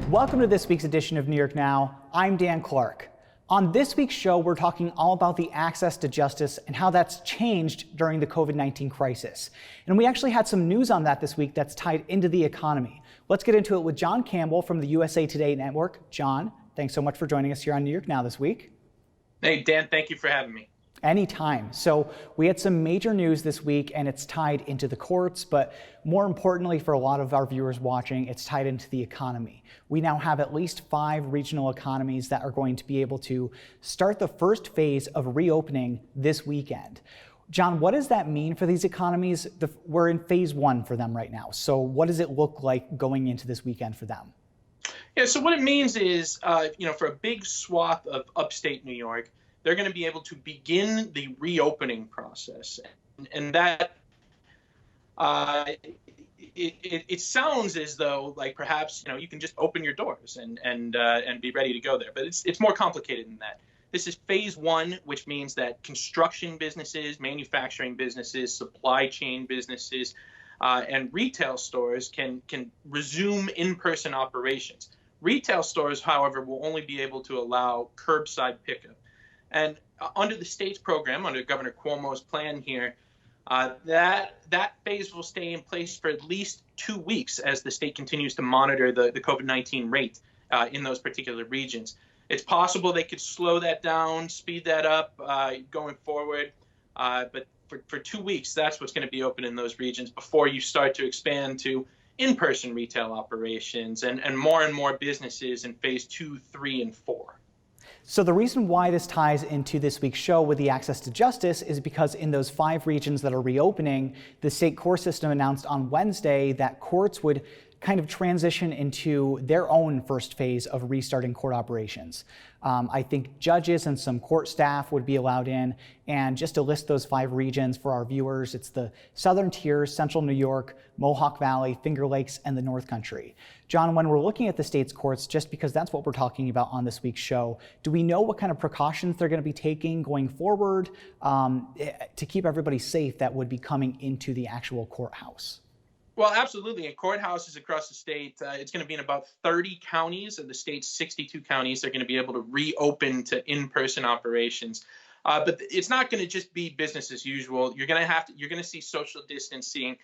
Welcome to this week's edition of New York Now. I'm Dan Clark. On this week's show, we're talking all about the access to justice and how that's changed during the COVID-19 crisis. And we actually had some news on that this week that's tied into the economy. Let's get into it with John Campbell from the USA Today Network. John, thanks so much for joining us here on New York Now this week. Hey, Dan, thank you for having me. Anytime. So we had some major news this week and it's tied into the courts, but more importantly for a lot of our viewers watching, it's tied into the economy. We now have at least 5 regional economies that are going to be able to start the first phase of reopening this weekend. John, what does that mean for these economies? We're in phase 1 for them right now. So what does it look like going into this weekend for them? Yeah, so what it means is, for a big swath of upstate New York, they're going to be able to begin the reopening process. And that, it sounds as though, like, perhaps, you can just open your doors and be ready to go there. But it's more complicated than that. This is phase 1, which means that construction businesses, manufacturing businesses, supply chain businesses, and retail stores can resume in-person operations. Retail stores, however, will only be able to allow curbside pickup. And under the state's program, under Governor Cuomo's plan here, that phase will stay in place for at least 2 weeks as the state continues to monitor the COVID-19 rate in those particular regions. It's possible they could slow that down, speed that up going forward, but for 2 weeks, that's what's going to be open in those regions before you start to expand to in-person retail operations and more businesses in phase 2, 3, and 4. So the reason why this ties into this week's show with the access to justice is because in those 5 regions that are reopening, the state court system announced on Wednesday that courts would kind of transition into their own first phase of restarting court operations. I think judges and some court staff would be allowed in. And just to list those 5 regions for our viewers, it's the Southern Tier, Central New York, Mohawk Valley, Finger Lakes, and the North Country. John, when we're looking at the state's courts, just because that's what we're talking about on this week's show, do we know what kind of precautions they're going to be taking going forward to keep everybody safe that would be coming into the actual courthouse? Well, absolutely. In courthouses across the state, it's going to be in about 30 counties of the state's 62 counties. They're going to be able to reopen to in-person operations. But it's not going to just be business as usual. You're going to see social distancing.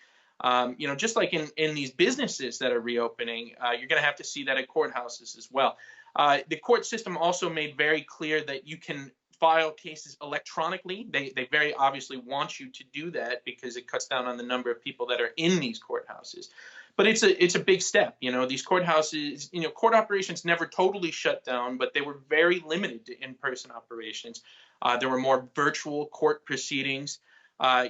Just like in these businesses that are reopening, you're going to have to see that at courthouses as well. The court system also made very clear that you can file cases electronically. They very obviously want you to do that because it cuts down on the number of people that are in these courthouses. But it's a big step. These courthouses, court operations never totally shut down, but they were very limited to in-person operations. There were more virtual court proceedings. Now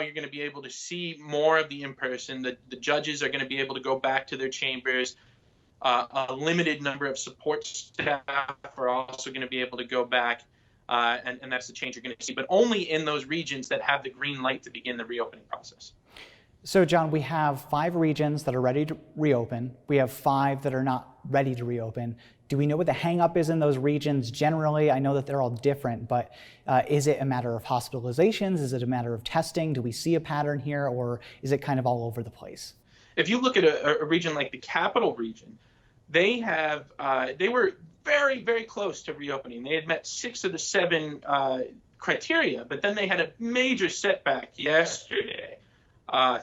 you're going to be able to see more of the in-person. The judges are going to be able to go back to their chambers. A limited number of support staff are also going to be able to go back. And that's the change you're going to see, but only in those regions that have the green light to begin the reopening process. So, John, we have 5 regions that are ready to reopen. We have 5 that are not ready to reopen. Do we know what the hang-up is in those regions generally? I know that they're all different, but is it a matter of hospitalizations? Is it a matter of testing? Do we see a pattern here, or is it kind of all over the place? If you look at a region like the Capital Region, they were very, very close to reopening. They had met 6 of the 7 criteria, but then they had a major setback yesterday,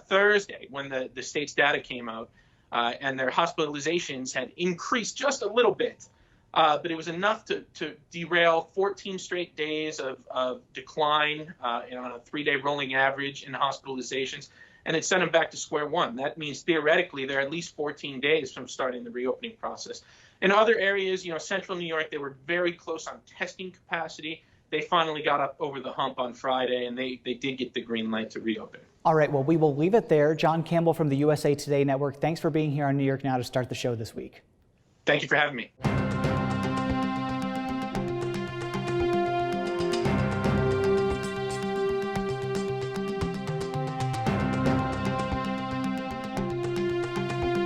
Thursday, when the state's data came out, and their hospitalizations had increased just a little bit. But it was enough to derail 14 straight days of decline on a 3-day rolling average in hospitalizations, and it sent them back to square one. That means theoretically they're at least 14 days from starting the reopening process. In other areas, Central New York, they were very close on testing capacity. They finally got up over the hump on Friday, and they did get the green light to reopen. All right, well, we will leave it there. John Campbell from the USA Today Network, thanks for being here on New York Now to start the show this week. Thank you for having me.